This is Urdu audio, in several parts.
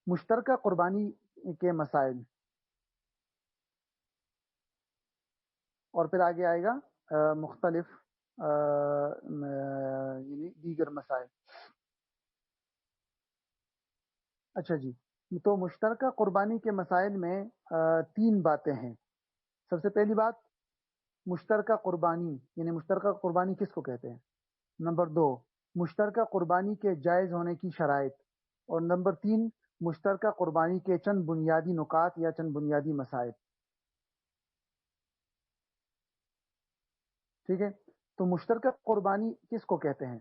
مشترکہ قربانی کے مسائل، اور پھر آگے آئے گا مختلف یعنی دیگر مسائل۔ اچھا جی، تو مشترکہ قربانی کے مسائل میں 3 باتیں ہیں۔ سب سے پہلی بات، مشترکہ قربانی یعنی مشترکہ قربانی کس کو کہتے ہیں۔ نمبر 2، مشترکہ قربانی کے جائز ہونے کی شرائط، اور نمبر 3، مشترکہ قربانی کے چند بنیادی نکات یا چند بنیادی مسائل۔ ٹھیک ہے، تو مشترکہ قربانی کس کو کہتے ہیں؟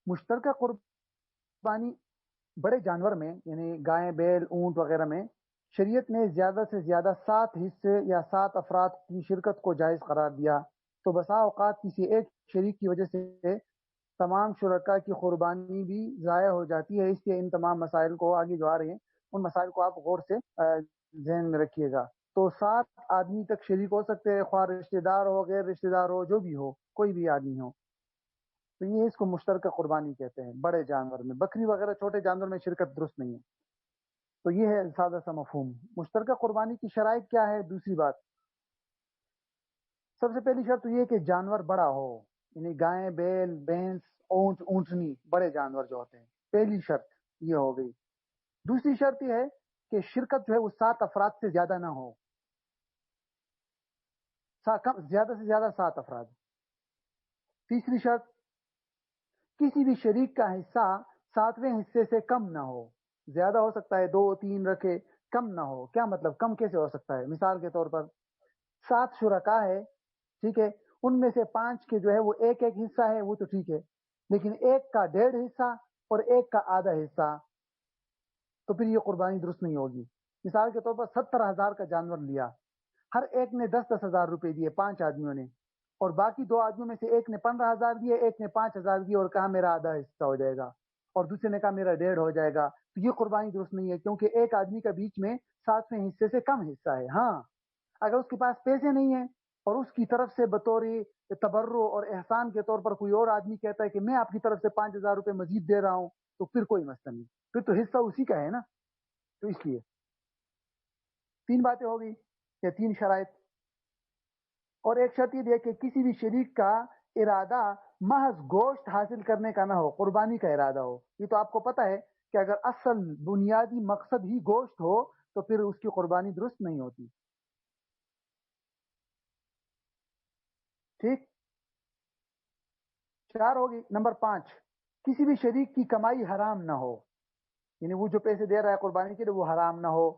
مشترکہ قربانی بڑے جانور میں یعنی گائے، بیل، اونٹ وغیرہ میں شریعت نے زیادہ سے زیادہ 7 حصے یا 7 افراد کی شرکت کو جائز قرار دیا، تو بسا اوقات کسی ایک شریک کی وجہ سے تمام شرکاء کی قربانی بھی ضائع ہو جاتی ہے۔ اس لیے ان تمام مسائل کو آگے جو آ رہے ہیں ان مسائل کو آپ غور سے ذہن میں رکھیے گا۔ تو 7 آدمی تک شریک ہو سکتے ہیں، خواہ رشتہ دار ہو، غیر رشتہ دار ہو، جو بھی ہو، کوئی بھی آدمی ہو، تو یہ اس کو مشترکہ قربانی کہتے ہیں۔ بڑے جانور میں، بکری وغیرہ چھوٹے جانور میں شرکت درست نہیں ہے۔ تو یہ ہے سادہ سا مفہوم۔ مشترکہ قربانی کی شرائط کیا ہے؟ دوسری بات، سب سے پہلی شرط یہ ہے کہ جانور بڑا ہو، یعنی گائے، بیل، بھینس، اونٹ، اونٹنی، بڑے جانور جو ہوتے ہیں، پہلی شرط یہ ہو گئی۔ دوسری شرط یہ ہے کہ شرکت جو ہے وہ 7 افراد سے زیادہ نہ ہو، زیادہ سے زیادہ 7 افراد۔ تیسری شرط، کسی بھی شریک کا حصہ 7ویں حصے سے کم نہ ہو، زیادہ ہو سکتا ہے 2 3 رکھے، کم نہ ہو۔ کیا مطلب کم کیسے ہو سکتا ہے؟ مثال کے طور پر 7 شرکاء ہے، ٹھیک ہے، ان میں سے 5 کے جو ہے وہ ایک ایک حصہ ہے، وہ تو ٹھیک ہے، لیکن ایک کا 1.5 حصہ اور ایک کا آدھا حصہ، تو پھر یہ قربانی درست نہیں ہوگی۔ مثال کے طور پر 70,000 کا جانور لیا، ہر ایک نے 10,000 روپے دیے 5 آدمیوں نے، اور باقی 2 آدمیوں میں سے ایک نے 15,000 دیے، ایک نے 5,000 دیے اور کہا میرا آدھا حصہ ہو جائے گا، اور دوسرے نے کہا میرا 1.5 ہو جائے گا، تو یہ قربانی درست نہیں ہے، کیونکہ ایک آدمی کا بیچ میں 7ویں حصے سے کم حصہ ہے۔ ہاں، اگر اس کے پاس پیسے نہیں ہیں اور اس کی طرف سے بطور تبرع اور احسان کے طور پر کوئی اور آدمی کہتا ہے کہ میں آپ کی طرف سے 5,000 روپے مزید دے رہا ہوں، تو پھر کوئی مسئلہ نہیں، پھر تو حصہ اسی کا ہے نا۔ تو اس لیے 3 باتیں ہو گئی یا 3 شرائط، اور ایک شرط یہ ہے کہ کسی بھی شریک کا ارادہ محض گوشت حاصل کرنے کا نہ ہو، قربانی کا ارادہ ہو۔ یہ تو آپ کو پتہ ہے کہ اگر اصل بنیادی مقصد ہی گوشت ہو تو پھر اس کی قربانی درست نہیں ہوتی۔ ٹھیک، 4 ہوگی۔ نمبر 5، کسی بھی شریک کی کمائی حرام نہ ہو، یعنی وہ جو پیسے دے رہا ہے قربانی کے لیے وہ حرام نہ ہو۔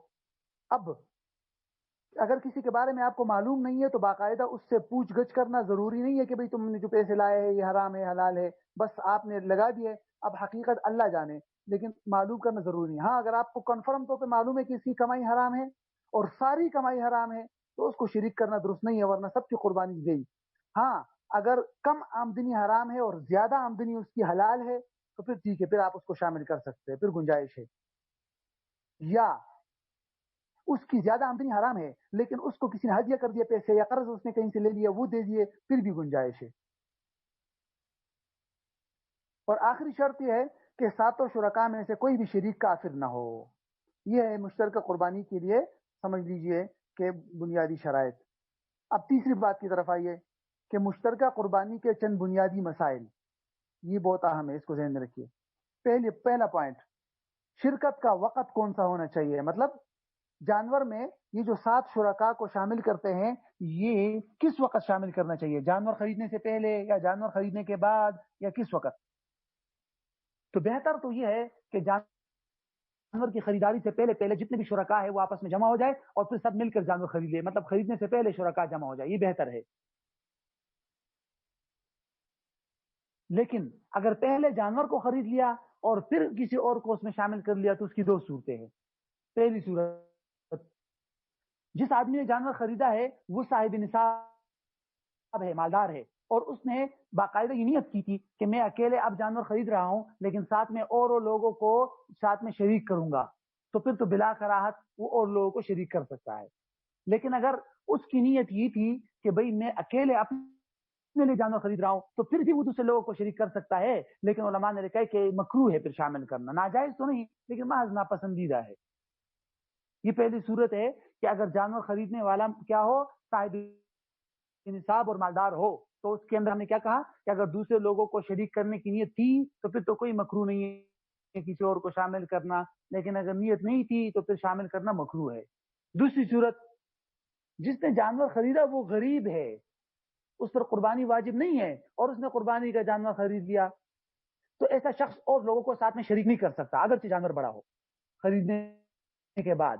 اب اگر کسی کے بارے میں آپ کو معلوم نہیں ہے تو باقاعدہ اس سے پوچھ گچھ کرنا ضروری نہیں ہے کہ بھئی تم نے جو پیسے لائے ہیں یہ حرام ہے حلال ہے، بس آپ نے لگا دیے، اب حقیقت اللہ جانے، لیکن معلوم کرنا ضروری نہیں۔ ہاں، اگر آپ کو کنفرم طور پہ معلوم ہے کہ اس کی کمائی حرام ہے اور ساری کمائی حرام ہے تو اس کو شریک کرنا درست نہیں ہے، ورنہ سب کی قربانی گئی۔ ہاں، اگر کم آمدنی حرام ہے اور زیادہ آمدنی اس کی حلال ہے تو پھر ٹھیک ہے، پھر آپ اس کو شامل کر سکتے ہیں، پھر گنجائش ہے۔ یا اس کی زیادہ آمدنی حرام ہے لیکن اس کو کسی نے ہدیہ کر دیا پیسے، یا قرض اس نے کہیں سے لے لیا وہ دے دیے، پھر بھی گنجائش ہے۔ اور آخری شرط یہ ہے کہ 7 شرکاء میں سے کوئی بھی شریک کافر نہ ہو۔ یہ ہے مشترکہ قربانی کے لیے سمجھ لیجئے کہ بنیادی شرائط۔ اب تیسری بات کی طرف آئیے کہ مشترکہ قربانی کے چند بنیادی مسائل، یہ بہت اہم ہے، اس کو ذہن میں رکھیے۔ پہلا پوائنٹ، شرکت کا وقت کون سا ہونا چاہیے، مطلب جانور میں یہ جو 7 شرکاء کو شامل کرتے ہیں یہ کس وقت شامل کرنا چاہیے؟ جانور خریدنے سے پہلے یا جانور خریدنے کے بعد یا کس وقت؟ تو بہتر تو یہ ہے کہ جانور کی خریداری سے پہلے پہلے جتنے بھی شرکاء ہیں وہ آپس میں جمع ہو جائے اور پھر سب مل کر جانور خرید لے، مطلب خریدنے سے پہلے شرکاء جمع ہو جائے، یہ بہتر ہے۔ لیکن اگر پہلے جانور کو خرید لیا اور پھر کسی اور کو اس میں شامل کر لیا تو اس کی 2 صورتیں ہیں۔ پہلی صورت، جس آدمی نے جانور خریدا ہے وہ صاحب نصاب ہے، مالدار ہے، اور اس نے باقاعدہ یہ نیت کی تھی کہ میں اکیلے اب جانور خرید رہا ہوں لیکن ساتھ میں اور لوگوں کو ساتھ میں شریک کروں گا، تو پھر تو بلا کراہت وہ اور لوگوں کو شریک کر سکتا ہے۔ لیکن اگر اس کی نیت یہ تھی کہ بھئی میں اکیلے اپنے اپنے لیے جانور خرید رہا ہوں تو پھر بھی وہ دوسرے لوگوں کو شریک کر سکتا ہے، لیکن علماء نے لکھا ہے کہ مکروہ ہے پھر شامل کرنا، ناجائز تو نہیں لیکن محض ناپسندیدہ ہے۔ یہ پہلی صورت ہے کہ اگر جانور خریدنے والا کیا ہو، صاحب نصاب اور مالدار ہو، تو اس کے اندر ہم نے کیا کہا کہ اگر دوسرے لوگوں کو شریک کرنے کی نیت تھی تو پھر تو کوئی مکروہ نہیں ہے کسی اور کو شامل کرنا، لیکن اگر نیت نہیں تھی تو پھر شامل کرنا مکروہ ہے۔ دوسری صورت، جس نے جانور خریدا وہ غریب ہے، اس پر قربانی واجب نہیں ہے اور اس نے قربانی کا جانور خرید لیا، تو ایسا شخص اور لوگوں کو ساتھ میں شریک نہیں کر سکتا اگرچہ جانور بڑا ہو۔ خریدنے کے بعد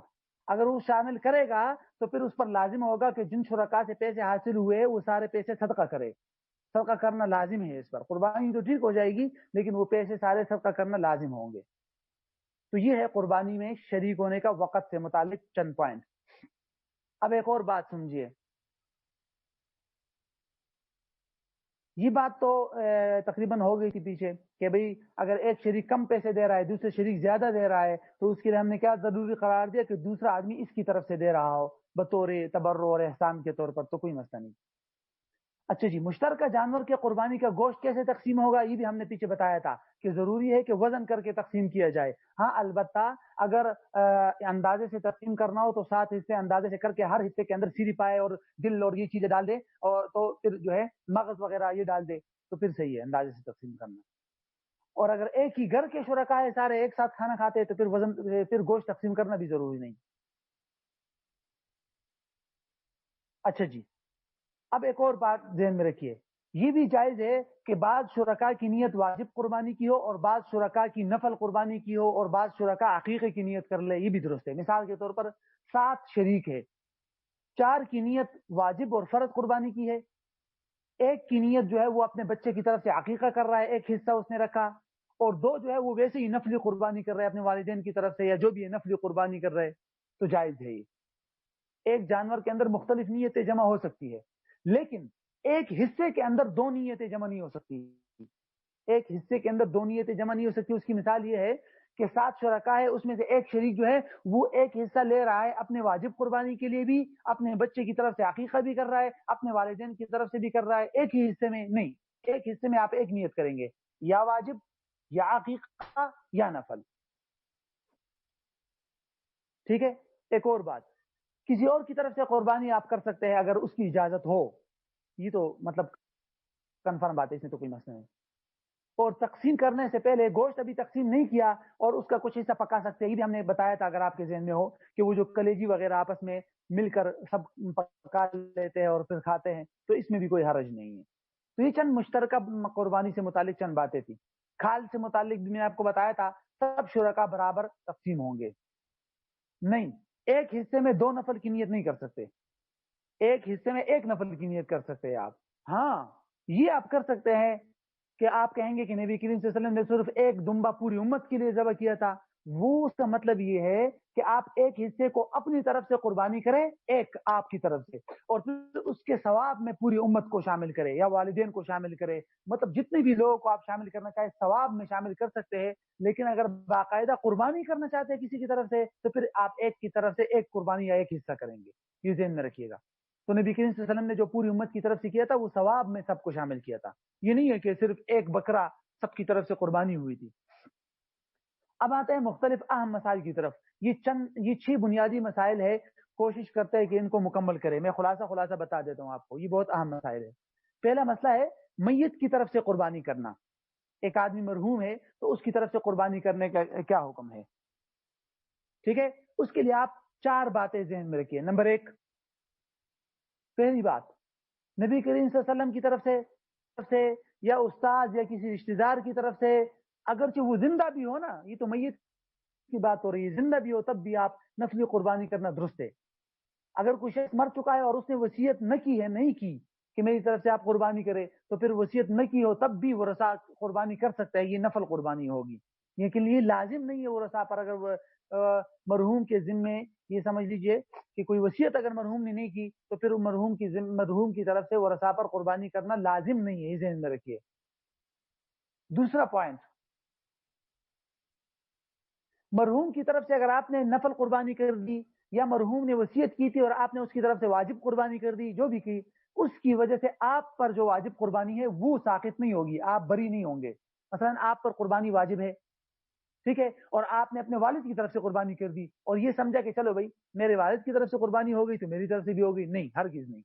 اگر وہ شامل کرے گا تو پھر اس پر لازم ہوگا کہ جن شرکاء سے پیسے حاصل ہوئے وہ سارے پیسے صدقہ کرے، صدقہ کرنا لازم ہے اس پر، قربانی تو ٹھیک ہو جائے گی لیکن وہ پیسے سارے صدقہ کرنا لازم ہوں گے۔ تو یہ ہے قربانی میں شریک ہونے کا وقت سے متعلق چند پوائنٹ۔ اب ایک اور بات سمجھیے، یہ بات تو تقریباً ہو گئی تھی پیچھے کہ بھئی اگر ایک شریک کم پیسے دے رہا ہے دوسرے شریک زیادہ دے رہا ہے تو اس کے لیے ہم نے کیا ضروری قرار دیا کہ دوسرا آدمی اس کی طرف سے دے رہا ہو بطور تبرع اور احسان کے طور پر، تو کوئی مسئلہ نہیں۔ اچھا جی، مشترکہ جانور کے قربانی کا گوشت کیسے تقسیم ہوگا، یہ بھی ہم نے پیچھے بتایا تھا کہ ضروری ہے کہ وزن کر کے تقسیم کیا جائے۔ ہاں البتہ اگر اندازے سے تقسیم کرنا ہو تو 7 حصے اندازے سے کر کے ہر حصے کے اندر سیری پائے اور دل اور یہ چیزیں ڈال دے، اور تو پھر جو ہے مغز وغیرہ یہ ڈال دے تو پھر صحیح ہے اندازے سے تقسیم کرنا۔ اور اگر ایک ہی گھر کے شرکاء ہے سارے ایک ساتھ کھانا کھاتے ہیں تو پھر گوشت تقسیم کرنا بھی ضروری نہیں۔ اچھا جی، اب ایک اور بات ذہن میں رکھیے، یہ بھی جائز ہے کہ بعض شرکاء کی نیت واجب قربانی کی ہو اور بعض شرکاء کی نفل قربانی کی ہو اور بعض شرکاء عقیقے کی نیت کر لے، یہ بھی درست ہے۔ مثال کے طور پر 7 شریک ہے، 4 کی نیت واجب اور فرض قربانی کی ہے، ایک کی نیت جو ہے وہ اپنے بچے کی طرف سے عقیقہ کر رہا ہے، ایک حصہ اس نے رکھا، اور 2 جو ہے وہ ویسے ہی نفلی قربانی کر رہے ہیں اپنے والدین کی طرف سے یا جو بھی ہے نفلی قربانی کر رہے، تو جائز ہے۔ یہ ایک جانور کے اندر مختلف نیتیں جمع ہو سکتی ہے، لیکن ایک حصے کے اندر 2 نیتیں جمع نہیں ہو سکتی، ایک حصے کے اندر 2 نیتیں جمع نہیں ہو سکتی۔ اس کی مثال یہ ہے کہ 7 شرکاء ہے، اس میں سے ایک شریک جو ہے وہ ایک حصہ لے رہا ہے اپنے واجب قربانی کے لیے بھی، اپنے بچے کی طرف سے عقیقہ بھی کر رہا ہے، اپنے والدین کی طرف سے بھی کر رہا ہے، ایک ہی حصے میں نہیں، ایک حصے میں آپ ایک نیت کریں گے، یا واجب یا عقیقہ یا نفل۔ ٹھیک ہے، ایک اور بات، کسی اور کی طرف سے قربانی آپ کر سکتے ہیں اگر اس کی اجازت ہو، یہ تو مطلب کنفرم بات ہے، اس میں تو کوئی مسئلہ نہیں۔ اور تقسیم کرنے سے پہلے گوشت ابھی تقسیم نہیں کیا اور اس کا کچھ حصہ پکا سکتے ہیں، یہ بھی ہم نے بتایا تھا اگر آپ کے ذہن میں ہو کہ وہ جو کلیجی وغیرہ آپس میں مل کر سب پکا لیتے ہیں اور پھر کھاتے ہیں، تو اس میں بھی کوئی حرج نہیں ہے۔ تو یہ چند مشترکہ قربانی سے متعلق چند باتیں تھیں۔ کھال سے متعلق بھی میں نے آپ کو بتایا تھا سب شرکاء برابر تقسیم ہوں گے، نہیں، ایک حصے میں 2 نفل کی نیت نہیں کر سکتے، ایک حصے میں 1 نفل کی نیت کر سکتے ہیں آپ۔ ہاں یہ آپ کر سکتے ہیں کہ آپ کہیں گے کہ نبی کریم صلی اللہ علیہ وسلم نے صرف ایک دمبا پوری امت کے لیے ذبح کیا تھا، وہ اس کا مطلب یہ ہے کہ آپ ایک حصے کو اپنی طرف سے قربانی کریں، ایک آپ کی طرف سے، اور پھر اس کے ثواب میں پوری امت کو شامل کرے یا والدین کو شامل کرے، مطلب جتنے بھی لوگوں کو آپ شامل کرنا چاہے ثواب میں شامل کر سکتے ہیں، لیکن اگر باقاعدہ قربانی کرنا چاہتے ہیں کسی کی طرف سے تو پھر آپ ایک کی طرف سے ایک قربانی یا ایک حصہ کریں گے، یہ ذہن میں رکھیے گا۔ تو نبی کریم صلی اللہ علیہ وسلم نے جو پوری امت کی طرف سے کیا تھا وہ ثواب میں سب کو شامل کیا تھا، یہ نہیں ہے کہ صرف ایک بکرا سب کی طرف سے قربانی ہوئی تھی۔ اب آتے ہیں مختلف اہم مسائل کی طرف، یہ 6 بنیادی مسائل ہے، کوشش کرتے ہیں کہ ان کو مکمل کریں، میں خلاصہ بتا دیتا ہوں آپ کو، یہ بہت اہم مسائل ہے۔ پہلا مسئلہ ہے میت کی طرف سے قربانی کرنا، ایک آدمی مرحوم ہے تو اس کی طرف سے قربانی کرنے کا کیا حکم ہے؟ ٹھیک ہے، اس کے لیے آپ 4 باتیں ذہن میں رکھیے۔ نمبر 1، پہلی بات، نبی کریم صلی اللہ علیہ وسلم کی طرف سے یا استاد یا کسی رشتہ دار کی طرف سے، اگرچہ وہ زندہ بھی ہو نا، یہ تو میت کی بات ہو رہی ہے، زندہ بھی ہو تب بھی آپ نفلی قربانی کرنا درست ہے۔ اگر کوئی شخص مر چکا ہے اور اس نے وصیت نہیں کی کہ میری طرف سے آپ قربانی کرے، تو پھر وصیت نہ کی ہو تب بھی ورثہ قربانی کر سکتا ہے، یہ نفل قربانی ہوگی، لیکن یہ لازم نہیں ہے ورثہ پر۔ اگر مرحوم کے ذمے یہ سمجھ لیجئے کہ کوئی وصیت اگر مرحوم نے نہیں کی تو پھر مرحوم کی طرف سے ورثہ پر قربانی کرنا لازم نہیں ہے، یہ ذہن میں رکھیے۔ دوسرا پوائنٹ، مرحوم کی طرف سے اگر آپ نے نفل قربانی کر دی یا مرحوم نے وصیت کی تھی اور آپ نے اس کی طرف سے واجب قربانی کر دی، جو بھی کی، اس کی وجہ سے آپ پر جو واجب قربانی ہے وہ ساقط نہیں ہوگی، آپ بری نہیں ہوں گے. مثلا آپ پر قربانی واجب ہے، ٹھیک ہے، اور آپ نے اپنے والد کی طرف سے قربانی کر دی اور یہ سمجھا کہ چلو بھائی میرے والد کی طرف سے قربانی ہو گئی تو میری طرف سے بھی ہوگی. نہیں، ہرگز نہیں.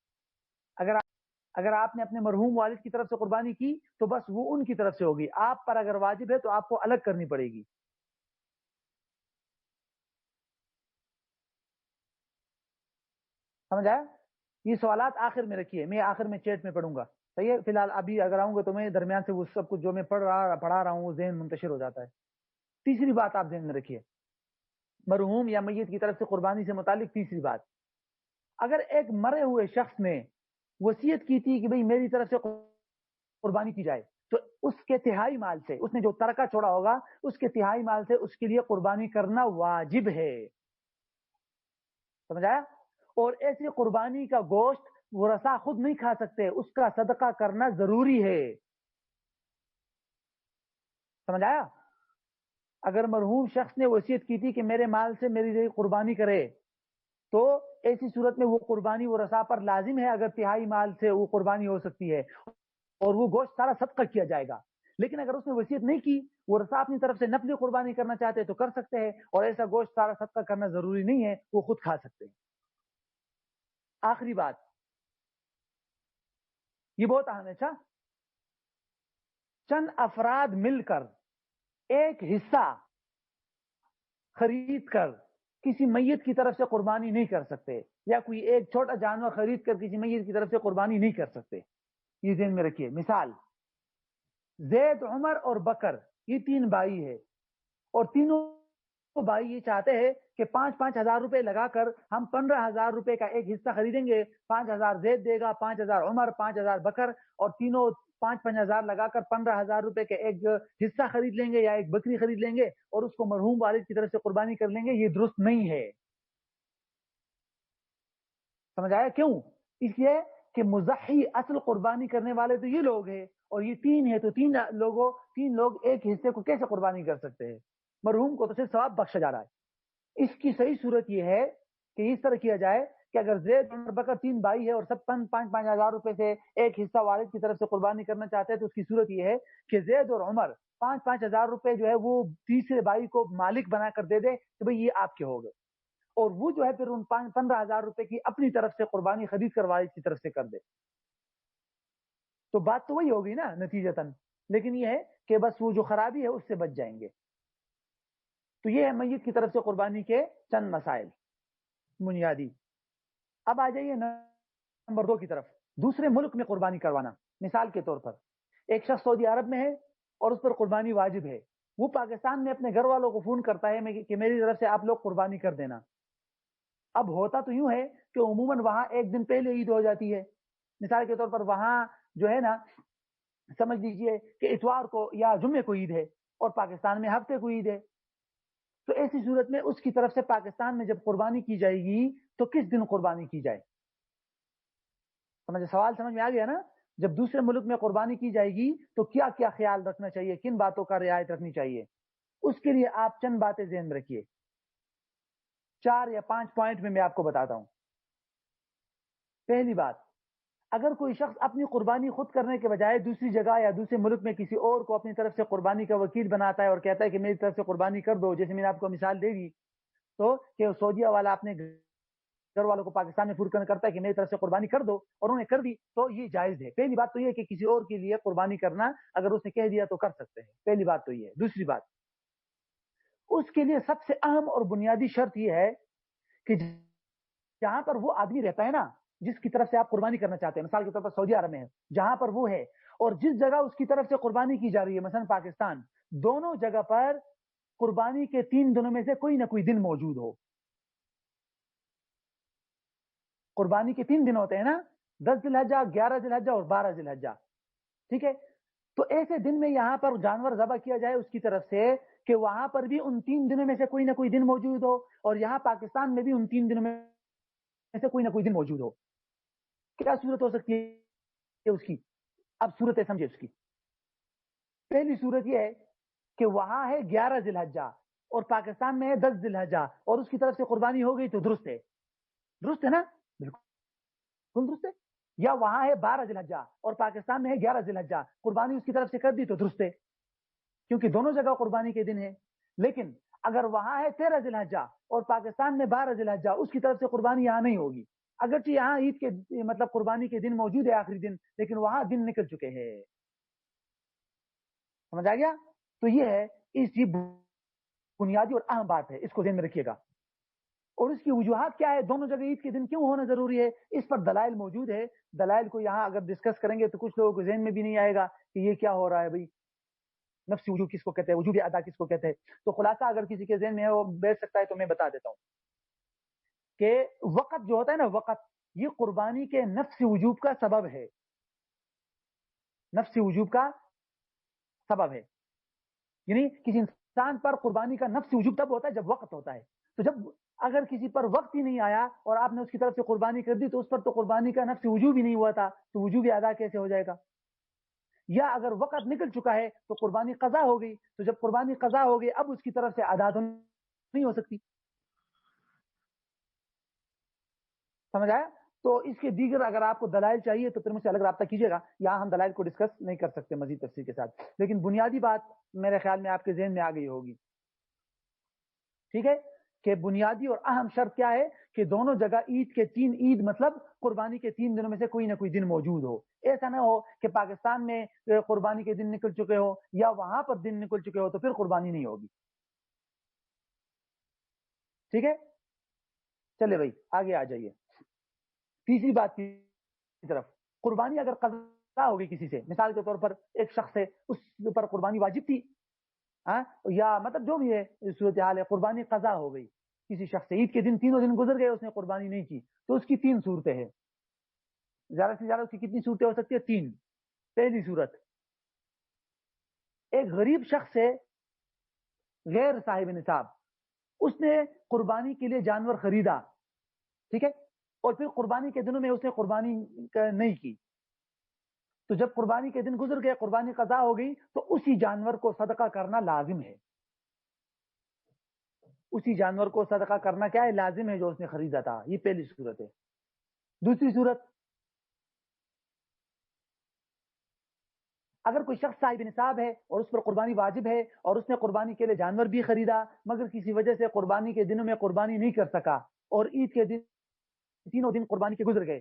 اگر آپ نے اپنے مرحوم والد کی طرف سے قربانی کی تو بس وہ ان کی طرف سے ہوگی. آپ پر اگر واجب ہے تو آپ کو الگ کرنی پڑے گی. سمجھ آیا؟ یہ سوالات آخر میں رکھیے، میں آخر میں چیٹ میں پڑھوں گا. صحیح ہے، فی الحال ابھی اگر آؤں گا تو میں درمیان سے وہ سب کچھ جو میں پڑھا رہا ہوں وہ ذہن منتشر ہو جاتا ہے. تیسری بات آپ ذہن میں رکھیے، مرحوم یا میت کی طرف سے قربانی سے متعلق تیسری بات، اگر ایک مرے ہوئے شخص نے وصیت کی تھی کہ بھئی میری طرف سے قربانی کی جائے تو اس کے تہائی مال سے، اس نے جو ترکہ چھوڑا ہوگا اس کے تہائی مال سے اس کے لیے قربانی کرنا واجب ہے. سمجھ آیا؟ اور ایسی قربانی کا گوشت وہ رسا خود نہیں کھا سکتے، اس کا صدقہ کرنا ضروری ہے. سمجھ آیا؟ اگر مرحوم شخص نے وصیت کی تھی کہ میرے مال سے میری قربانی کرے تو ایسی صورت میں وہ قربانی وہ رسا پر لازم ہے. اگر تہائی مال سے وہ قربانی ہو سکتی ہے اور وہ گوشت سارا صدقہ کیا جائے گا. لیکن اگر اس نے وصیت نہیں کی، وہ رسا اپنی طرف سے نفلی قربانی کرنا چاہتے ہیں تو کر سکتے ہیں، اور ایسا گوشت سارا صدقہ کرنا ضروری نہیں ہے، وہ خود کھا سکتے ہیں. آخری بات، یہ بہت اہم ہے. اچھا، چند افراد مل کر ایک حصہ خرید کر کسی میت کی طرف سے قربانی نہیں کر سکتے، یا کوئی ایک چھوٹا جانور خرید کر کسی میت کی طرف سے قربانی نہیں کر سکتے. یہ ذہن میں رکھیے. مثال، زید، عمر اور بکر، یہ تین بھائی ہے اور تینوں بھائی یہ چاہتے ہیں کہ 5,000 روپے لگا کر ہم 15,000 روپے کا ایک حصہ خریدیں گے. 5,000 زید دے گا، 5,000 عمر، 5,000 بکر، اور تینوں 5,000 لگا کر 15,000 روپے کا ایک حصہ خرید لیں گے یا ایک بکری خرید لیں گے اور اس کو مرحوم والد کی طرف سے قربانی کر لیں گے. یہ درست نہیں ہے. سمجھ آیا؟ کیوں؟ اس لیے کہ مضحی اصل قربانی کرنے والے تو یہ لوگ ہیں اور یہ تین ہے، تو تین لوگ ایک حصے کو کیسے قربانی کر سکتے ہیں؟ مرحوم کو تو صرف ثواب بخشا جا رہا ہے. اس کی صحیح صورت یہ ہے کہ اس طرح کیا جائے کہ اگر زید، عمر، بکر تین بھائی ہے اور سب 5,000 روپے سے ایک حصہ والد کی طرف سے قربانی کرنا چاہتے ہیں تو اس کی صورت یہ ہے کہ زید اور عمر 5,000 روپے جو ہے وہ تیسرے بھائی کو مالک بنا کر دے دے کہ بھئی یہ آپ کے ہو گئے، اور وہ جو ہے پھر ان 15,000 روپے کی اپنی طرف سے قربانی خرید کر والد کی طرف سے کر دے. تو بات تو وہی ہوگی نا نتیجتاً، لیکن یہ ہے کہ بس وہ جو خرابی ہے اس سے بچ جائیں گے. تو یہ ہے میت کی طرف سے قربانی کے چند مسائل بنیادی. اب آ جائیے نمبر 2 کی طرف، دوسرے ملک میں قربانی کروانا. مثال کے طور پر ایک شخص سعودی عرب میں ہے اور اس پر قربانی واجب ہے. وہ پاکستان میں اپنے گھر والوں کو فون کرتا ہے کہ میری طرف سے آپ لوگ قربانی کر دینا. اب ہوتا تو یوں ہے کہ عموماً وہاں ایک دن پہلے عید ہو جاتی ہے. مثال کے طور پر وہاں جو ہے نا، سمجھ لیجئے کہ اتوار کو یا جمعے کو عید ہے اور پاکستان میں ہفتے کو عید ہے. تو ایسی صورت میں اس کی طرف سے پاکستان میں جب قربانی کی جائے گی تو کس دن قربانی کی جائے؟ سوال سمجھ میں آ گیا نا؟ جب دوسرے ملک میں قربانی کی جائے گی تو کیا کیا خیال رکھنا چاہیے، کن باتوں کا رعایت رکھنی چاہیے؟ اس کے لیے آپ چند باتیں ذہن میں رکھیے. 4 یا 5 پوائنٹ میں آپ کو بتاتا ہوں. پہلی بات، اگر کوئی شخص اپنی قربانی خود کرنے کے بجائے دوسری جگہ یا دوسرے ملک میں کسی اور کو اپنی طرف سے قربانی کا وکیل بناتا ہے اور کہتا ہے کہ میری طرف سے قربانی کر دو، جیسے میں نے آپ کو مثال دے دی تو کہ سعودیہ والا اپنے گھر والوں کو پاکستان میں پورکن کرتا ہے کہ میری طرف سے قربانی کر دو اور انہوں نے کر دی تو یہ جائز ہے. پہلی بات تو یہ کہ کسی اور کے لیے قربانی کرنا اگر اس نے کہہ دیا تو کر سکتے ہیں. پہلی بات تو یہ ہے. دوسری بات، اس کے لیے سب سے اہم اور بنیادی شرط یہ ہے کہ جہاں پر وہ آدمی رہتا ہے نا جس کی طرف سے آپ قربانی کرنا چاہتے ہیں، مثال کے طور پر سعودی عرب میں ہے، جہاں پر وہ ہے اور جس جگہ اس کی طرف سے قربانی کی جا رہی ہے مثلا پاکستان، دونوں جگہ پر قربانی کے 3 دنوں میں سے کوئی نہ کوئی دن موجود ہو. قربانی کے 3 دن ہوتے ہیں نا، 10 ذی الحجہ، 11 ذی الحجہ اور 12 ذی الحجہ. ٹھیک ہے، تو ایسے دن میں یہاں پر جانور ذبح کیا جائے اس کی طرف سے کہ وہاں پر بھی ان 3 دنوں میں سے کوئی نہ کوئی دن موجود ہو اور یہاں پاکستان میں بھی ان 3 دنوں میں سے کوئی نہ کوئی دن موجود ہو. کیا صورت ہو سکتی ہے اس کی؟ اب صورت سمجھے اس کی. پہلی صورت یہ ہے کہ وہاں ہے 11 ذی الحجہ اور پاکستان میں ہے 10 ذی الحجہ اور اس کی طرف سے قربانی ہو گئی تو درست ہے. درست ہے نا؟ بالکل درست ہے. یا وہاں ہے 12 ذی الحجہ اور پاکستان میں ہے 11 ذی الحجہ، قربانی اس کی طرف سے کر دی تو درست ہے، کیونکہ دونوں جگہ قربانی کے دن ہے. لیکن اگر وہاں ہے 13 ذی الحجہ اور پاکستان میں 12 ذی الحجہ، اس کی طرف سے قربانی یہاں نہیں ہوگی. اگرچہ یہاں عید کے مطلب قربانی کے دن موجود ہے آخری دن، لیکن وہاں دن نکل چکے ہیں. سمجھ آ گیا؟ تو یہ ہے اس کی بنیادی اور اہم بات ہے، اس کو ذہن میں رکھیے گا. اور اس کی وجوہات کیا ہے، دونوں جگہ عید کے دن کیوں ہونا ضروری ہے، اس پر دلائل موجود ہے. دلائل کو یہاں اگر ڈسکس کریں گے تو کچھ لوگوں کو ذہن میں بھی نہیں آئے گا کہ یہ کیا ہو رہا ہے بھائی، نفسی وجوب کس کو کہتے ہیں، وجوب ادا کس کو کہتے ہیں. تو خلاصہ اگر کسی کے ذہن میں ہے وہ بیٹھ سکتا ہے تو میں بتا دیتا ہوں کہ وقت جو ہوتا ہے نا، وقت یہ قربانی کے نفسی وجوب کا سبب ہے. نفسی وجوب کا سبب ہے، یعنی کسی انسان پر قربانی کا نفسی وجوب تب ہوتا ہے جب وقت ہوتا ہے. تو جب اگر کسی پر وقت ہی نہیں آیا اور آپ نے اس کی طرف سے قربانی کر دی تو اس پر تو قربانی کا نفسی وجوب ہی نہیں ہوا تھا، تو وجوب ادا کیسے ہو جائے گا؟ یا اگر وقت نکل چکا ہے تو قربانی قضا ہو گئی، تو جب قربانی قضا ہو گئی اب اس کی طرف سے ادا تو نہیں ہو سکتی. سمجھ آیا؟ تو اس کے دیگر اگر آپ کو دلائل چاہیے تو پھر مجھ سے الگ رابطہ کیجیے گا، یہاں ہم دلائل کو ڈسکس نہیں کر سکتے مزید تفصیل کے ساتھ، لیکن بنیادی بات میرے خیال میں آپ کے ذہن میں آ گئی ہوگی. ٹھیک ہے کہ بنیادی اور اہم شرط کیا ہے کہ دونوں جگہ عید کے 3 عید مطلب قربانی کے 3 دنوں میں سے کوئی نہ کوئی دن موجود ہو. ایسا نہ ہو کہ پاکستان میں قربانی کے دن نکل چکے ہو یا وہاں پر دن نکل چکے ہو تو پھر قربانی نہیں ہوگی. ٹھیک ہے، چلے بھائی آگے آ جائیے تیسری بات کی طرف. قربانی اگر قضا ہوگی کسی سے، مثال کے طور پر ایک شخص ہے اس پر قربانی واجب تھی، یا مطلب جو بھی ہے صورتحال ہے، قربانی قضا ہو گئی کسی شخص سے، عید کے دن تینوں دن گزر گئے اس نے قربانی نہیں کی، تو اس کی 3 صورتیں ہیں. زیادہ سے زیادہ اس کی کتنی صورتیں ہو سکتی ہے؟ 3. پہلی صورت، ایک غریب شخص ہے غیر صاحب نصاب، اس نے قربانی کے لیے جانور خریدا، ٹھیک ہے، اور پھر قربانی کے دنوں میں اس نے قربانی نہیں کی، تو جب قربانی کے دن گزر گئے، قربانی قضا ہو گئی، تو اسی جانور کو صدقہ کرنا لازم ہے. اسی جانور کو صدقہ کرنا کیا ہے؟ لازم ہے جو اس نے خریدا تھا. یہ پہلی صورت ہے. دوسری صورت، اگر کوئی شخص صاحب نصاب ہے اور اس پر قربانی واجب ہے اور اس نے قربانی کے لیے جانور بھی خریدا مگر کسی وجہ سے قربانی کے دنوں میں قربانی نہیں کر سکا اور عید کے دن تینوں دن قربانی کے گزر گئے،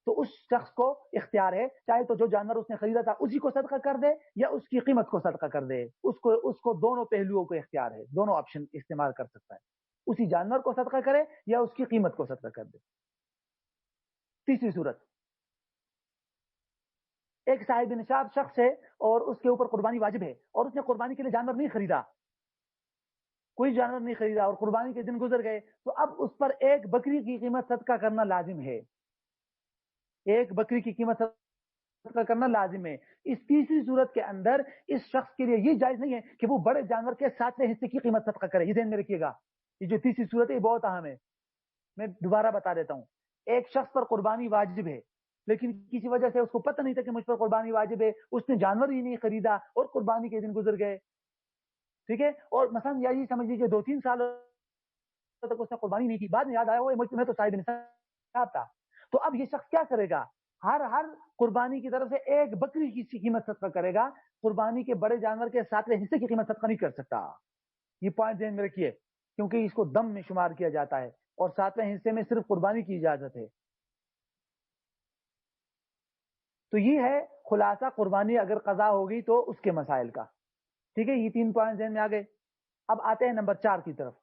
تو اس شخص کو اختیار ہے چاہے تو جو جانور اس نے خریدا تھا اسی کو صدقہ کر دے یا اس کی قیمت کو صدقہ کر دے. اس کو دونوں پہلوؤں کو اختیار ہے، دونوں آپشن استعمال کر سکتا ہے، اسی جانور کو صدقہ کرے یا اس کی قیمت کو صدقہ کر دے. تیسری صورت، ایک صاحب نصاب شخص ہے اور اس کے اوپر قربانی واجب ہے اور اس نے قربانی کے لیے جانور نہیں خریدا، کوئی جانور نہیں خریدا اور قربانی کے دن گزر گئے، تو اب اس پر ایک بکری کی قیمت صدقہ کرنا لازم ہے. ایک بکری کی قیمت صدقہ کرنا لازم ہے. اس تیسری صورت کے اندر اس شخص کے لیے یہ جائز نہیں ہے کہ وہ بڑے جانور کے 7ویں حصے کی قیمت صدقہ کرے. یہ ذہن میں رکھیے گا، یہ جو تیسری صورت ہے یہ بہت اہم ہے. میں دوبارہ بتا دیتا ہوں. ایک شخص پر قربانی واجب ہے لیکن کسی وجہ سے اس کو پتہ نہیں تھا کہ مجھ پر قربانی واجب ہے، اس نے جانور ہی نہیں خریدا اور قربانی کے دن گزر گئے، ٹھیک ہے، اور مثلا یہی سمجھ لیجیے 2-3 سال تک اس نے قربانی نہیں کی، بعد میں یاد آیا وہ میں تو صاحب نصاب تھا. تو اب یہ شخص کیا کرے گا؟ ہر قربانی کی طرف سے ایک بکری کی قیمت صدقہ کرے گا، قربانی کے بڑے جانور کے 7ویں حصے کی قیمت صدقہ نہیں کر سکتا. یہ پوائنٹ ذہن میں رکھیے کیونکہ اس کو دم میں شمار کیا جاتا ہے اور 7ویں حصے میں صرف قربانی کی اجازت ہے. تو یہ ہے خلاصہ قربانی اگر قضا ہوگی تو اس کے مسائل کا. ٹھیک ہے، یہ 3 پوائنٹ ذہن میں آ گئے. اب آتے ہیں نمبر 4 کی طرف.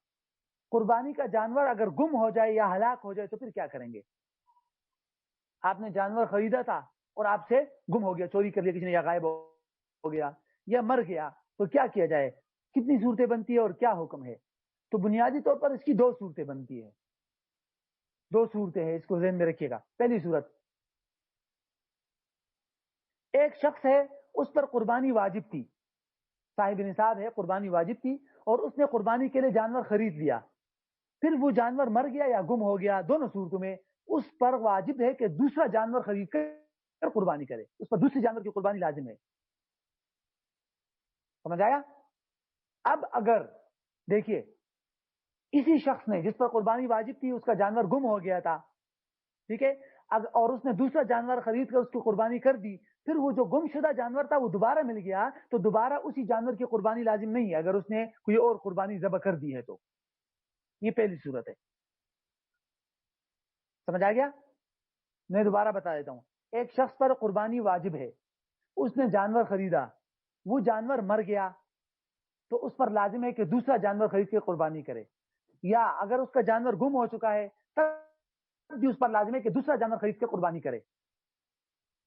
قربانی کا جانور اگر گم ہو جائے یا ہلاک ہو جائے تو پھر کیا کریں گے؟ آپ نے جانور خریدا تھا اور آپ سے گم ہو گیا، چوری کر لیا کسی نے یا غائب ہو گیا یا مر گیا، تو کیا کیا جائے؟ کتنی صورتیں بنتی ہے اور کیا حکم ہے؟ تو بنیادی طور پر اس کی 2 صورتیں بنتی ہے. 2 صورتیں ہیں، اس کو ذہن میں رکھیے گا. پہلی صورت، ایک شخص ہے اس پر قربانی واجب تھی، صاحب نصاب ہے، قربانی واجب تھی اور اس نے قربانی کے لیے جانور خرید لیا، پھر وہ جانور مر گیا یا گم ہو گیا. دونوں صورتوں میں اس پر واجب ہے کہ دوسرا جانور خرید کر قربانی کرے، اس پر دوسرے جانور کی قربانی لازم ہے. سمجھ آیا؟ اب اگر دیکھیے اسی شخص نے جس پر قربانی واجب تھی اس کا جانور گم ہو گیا تھا، ٹھیک ہے، اور اس نے دوسرا جانور خرید کر اس کی قربانی کر دی، پھر وہ جو گم شدہ جانور تھا وہ دوبارہ مل گیا، تو دوبارہ اسی جانور کی قربانی لازم نہیں ہے اگر اس نے کوئی اور قربانی ذبح کر دی ہے تو. یہ پہلی صورت ہے. سمجھ آ گیا؟ میں دوبارہ بتا دیتا ہوں. ایک شخص پر قربانی واجب ہے، اس نے جانور خریدا، وہ جانور مر گیا تو اس پر لازم ہے کہ دوسرا جانور خرید کے قربانی کرے، یا اگر اس کا جانور گم ہو چکا ہے تب بھی اس پر لازم ہے کہ دوسرا جانور خرید کے قربانی کرے.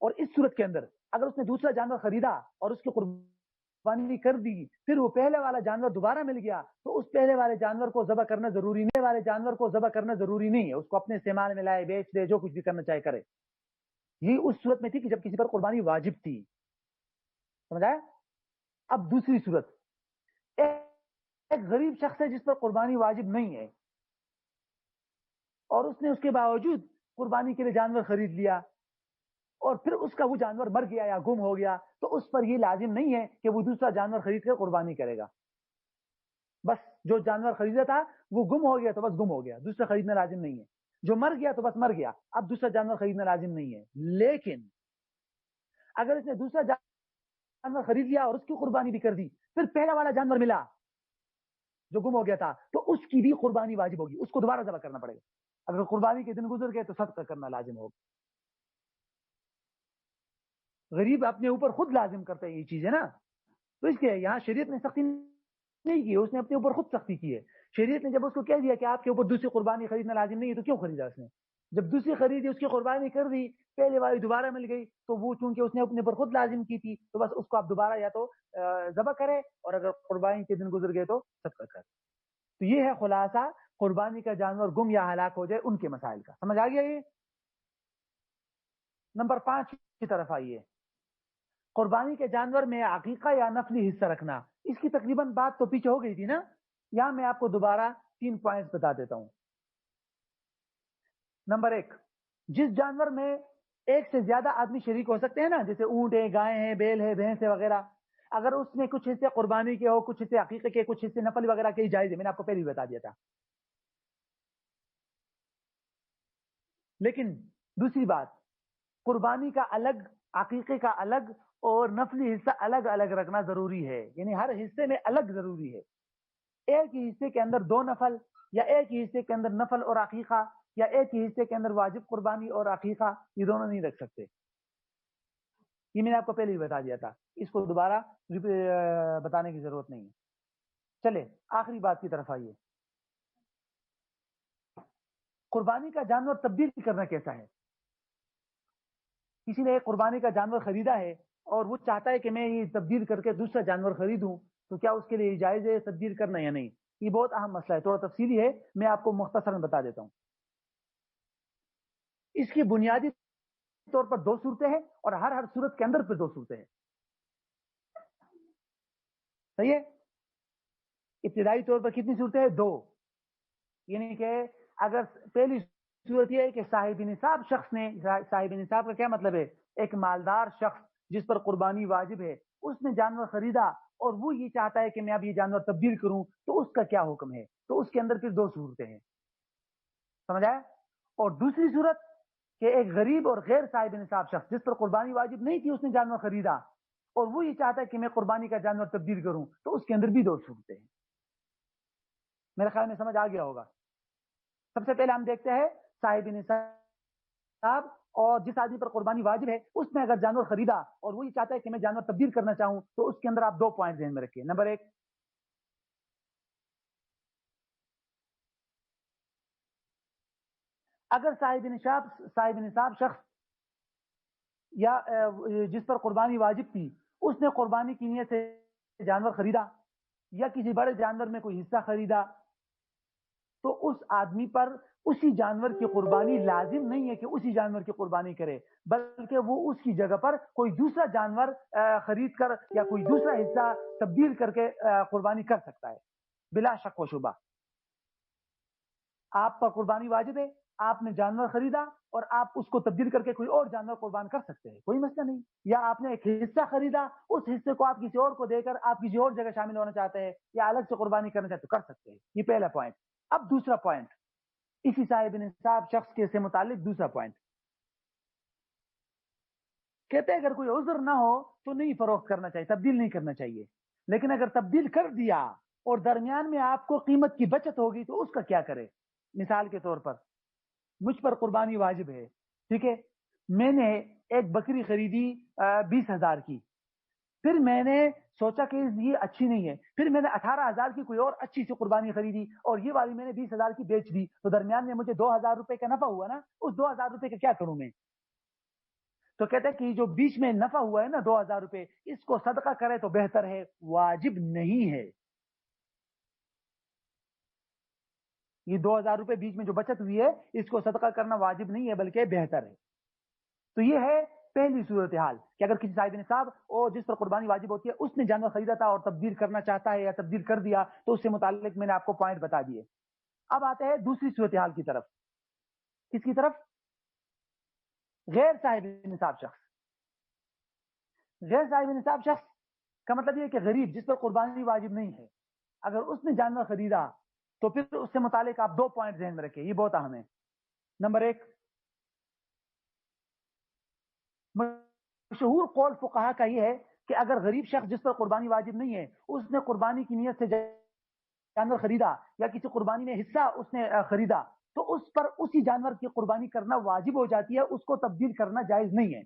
اور اس صورت کے اندر اگر اس نے دوسرا جانور خریدا اور اس کی قربانی کر دی، پھر وہ پہلے والا جانور دوبارہ مل گیا، تو اس پہلے والے جانور کو ذبح کرنا ضروری نہیں، والے جانور کو ذبح کرنا ضروری نہیں ہے، اس کو اپنے استعمال میں لائے، بیچ دے، جو کچھ بھی کرنا چاہے کرے. یہ اس صورت میں تھی کہ جب کسی پر قربانی واجب تھی. سمجھ آیا؟ اب دوسری صورت، ایک غریب شخص ہے جس پر قربانی واجب نہیں ہے اور اس نے اس کے باوجود قربانی کے لیے جانور خرید لیا اور پھر اس کا وہ جانور مر گیا یا گم ہو گیا، تو اس پر یہ لازم نہیں ہے کہ وہ دوسرا جانور خرید کر قربانی کرے گا. بس جو جانور خریدا تھا وہ گم ہو گیا تو بس گم ہو گیا، دوسرا خریدنا لازم نہیں ہے. جو مر گیا تو بس مر گیا، اب دوسرا جانور خریدنا لازم نہیں ہے. لیکن اگر اس نے دوسرا جانور خرید لیا اور اس کی قربانی بھی کر دی، پھر پہلا والا جانور ملا جو گم ہو گیا تھا، تو اس کی بھی قربانی واجب ہوگی، اس کو دوبارہ ذبح کرنا پڑے گا. اگر قربانی کے دن گزر گئے تو صدقہ کرنا لازم ہوگا. غریب اپنے اوپر خود لازم کرتا ہے یہ چیز ہے نا، تو اس لیے یہاں شریعت نے سختی نہیں کی، اس نے اپنے اوپر خود سختی کی ہے. شریعت نے جب اس کو کہہ دیا کہ آپ کے اوپر دوسری قربانی خریدنا لازم نہیں ہے، تو کیوں خریدا اس نے؟ جب دوسری خریدی، اس کی قربانی کر دی، پہلے والی دوبارہ مل گئی، تو وہ چونکہ اس نے اپنے اوپر خود لازم کی تھی، تو بس اس کو آپ دوبارہ یا تو ذبح کرے، اور اگر قربانی کے دن گزر گئے تو صدقہ کرے. تو یہ ہے خلاصہ قربانی کا جانور گم یا ہلاک ہو جائے ان کے مسائل کا. سمجھ آ گیا؟ یہ نمبر 5 کی طرف آئیے. قربانی کے جانور میں عقیقہ یا نفلی حصہ رکھنا، اس کی تقریباً بات تو پیچھے ہو گئی تھی نا. یہاں میں آپ کو دوبارہ 3 پوائنٹس بتا دیتا ہوں. نمبر 1، جس جانور میں ایک سے زیادہ آدمی شریک ہو سکتے ہیں نا، جیسے اونٹ ہے، گائے ہیں، بیل ہے، بھینس ہے وغیرہ، اگر اس میں کچھ حصے قربانی کے ہو، کچھ حصے عقیقے کے، کچھ حصے نفل وغیرہ کے، جائز ہے. میں نے آپ کو پہلے بھی بتا دیا تھا. لیکن دوسری بات، قربانی کا الگ، عقیقے کا الگ اور نفلی حصہ الگ الگ رکھنا ضروری ہے. یعنی ہر حصے میں الگ ضروری ہے. ایک ہی حصے کے اندر 2 نفل، یا ایک ہی حصے کے اندر نفل اور عقیقہ، یا ایک ہی حصے کے اندر واجب قربانی اور عقیقہ، یہ دونوں نہیں رکھ سکتے. یہ میں نے آپ کو پہلے ہی بتا دیا تھا، اس کو دوبارہ بتانے کی ضرورت نہیں ہے. چلے آخری بات کی طرف آئیے. قربانی کا جانور تبدیل کرنا کیسا ہے؟ کسی نے ایک قربانی کا جانور خریدا ہے اور وہ چاہتا ہے کہ میں یہ تبدیل کر کے دوسرا جانور خریدوں، تو کیا اس کے لیے جائز ہے تبدیل کرنا یا نہیں؟ یہ بہت اہم مسئلہ ہے، تھوڑا تفصیلی ہے، میں آپ کو مختصراً بتا دیتا ہوں. اس کی بنیادی طور پر 2 صورتیں ہیں، اور ہر صورت کے اندر پہ 2 صورتیں ہیں. صحیح ہے؟ ابتدائی طور پر کتنی صورتیں ہیں؟ 2. یعنی کہ اگر پہلی صورت یہ ہے کہ صاحب نصاب شخص نے، صاحب نصاب کا کیا مطلب ہے؟ ایک مالدار شخص جس پر قربانی واجب ہے، اس نے جانور خریدا اور وہ یہ چاہتا ہے کہ میں اب یہ جانور تبدیل کروں، تو اس کا کیا حکم ہے؟ تو اس کے اندر پھر 2 صورتیں ہیں. سمجھ آیا؟ اور دوسری صورت کہ ایک غریب اور غیر صاحب نصاب شخص جس پر قربانی واجب نہیں تھی، اس نے جانور خریدا اور وہ یہ چاہتا ہے کہ میں قربانی کا جانور تبدیل کروں، تو اس کے اندر بھی 2 صورتیں ہیں. میرے خیال میں سمجھ آ گیا ہوگا. سب سے پہلے ہم دیکھتے ہیں صاحب نصاب، اور جس آدمی پر قربانی واجب ہے اس نے اگر جانور خریدا اور وہ یہ چاہتا ہے کہ میں جانور تبدیل کرنا چاہوں، تو اس کے اندر آپ 2 پوائنٹ ذہن میں رکھیے. نمبر 1، اگر صاحب نصاب شخص یا جس پر قربانی واجب تھی، اس نے قربانی کی نیت سے جانور خریدا یا کسی بڑے جانور میں کوئی حصہ خریدا، تو اس آدمی پر اسی جانور کی قربانی لازم نہیں ہے کہ اسی جانور کی قربانی کرے، بلکہ وہ اس کی جگہ پر کوئی دوسرا جانور خرید کر یا کوئی دوسرا حصہ تبدیل کر کے قربانی کر سکتا ہے بلا شک و شبہ. آپ پر قربانی واجب ہے، آپ نے جانور خریدا اور آپ اس کو تبدیل کر کے کوئی اور جانور قربان کر سکتے ہیں، کوئی مسئلہ نہیں. یا آپ نے ایک حصہ خریدا، اس حصے کو آپ کسی اور کو دے کر آپ کسی اور جگہ شامل ہونا چاہتے ہیں یا الگ سے قربانی کرنا چاہتے ہیں تو کر سکتے ہیں. یہ پہلا پوائنٹ. اب دوسرا پوائنٹ، اسی صاحب نصاب شخص کے سے متعلق دوسرا پوائنٹ. کہتے ہیں اگر کوئی عذر نہ ہو تو نہیں فروخت کرنا چاہیے، تبدیل نہیں کرنا چاہیے، لیکن اگر تبدیل کر دیا اور درمیان میں آپ کو قیمت کی بچت ہوگی تو اس کا کیا کرے؟ مثال کے طور پر مجھ پر قربانی واجب ہے، ٹھیک ہے، میں نے ایک بکری خریدی 20,000 کی، پھر میں نے سوچا کہ یہ اچھی نہیں ہے، پھر میں نے 18,000 کی کوئی اور اچھی سی قربانی خریدی اور یہ والی میں نے 20,000 کی بیچ دی، تو درمیان میں مجھے 2,000 روپے کا نفع ہوا نا، اس 2,000 روپے کا کیا کروں میں؟ تو کہتے ہیں کہ جو بیچ میں نفع ہوا ہے نا 2,000 روپے، اس کو صدقہ کرے تو بہتر ہے، واجب نہیں ہے۔ یہ 2,000 روپے بیچ میں جو بچت ہوئی ہے اس کو صدقہ کرنا واجب نہیں ہے بلکہ بہتر ہے۔ تو یہ ہے پہلی صورتحال کہ اگر کسی صاحب نصاب اور جس پر قربانی واجب ہوتی ہے اس نے جانور خریدا تھا اور تبدیل کرنا چاہتا ہے یا تبدیل کر دیا تو اس سے متعلق میں نے آپ کو پوائنٹ بتا دیے۔ اب آتے ہیں دوسری صورتحال کی طرف، کس کی طرف؟ غیر صاحب نصاب شخص۔ غیر صاحب نصاب شخص کا مطلب یہ کہ غریب جس پر قربانی واجب نہیں ہے، اگر اس نے جانور خریدا تو پھر اس سے متعلق آپ 2 پوائنٹ ذہن میں رکھیں، یہ بہت اہم ہے۔ نمبر 1، مشہور قول فقہا کا یہ ہے کہ اگر غریب شخص جس پر قربانی واجب نہیں ہے اس نے قربانی کی نیت سے جانور خریدا یا کسی قربانی میں حصہ اس نے خریدا تو اس پر اسی جانور کی قربانی کرنا واجب ہو جاتی ہے، اس کو تبدیل کرنا جائز نہیں ہے۔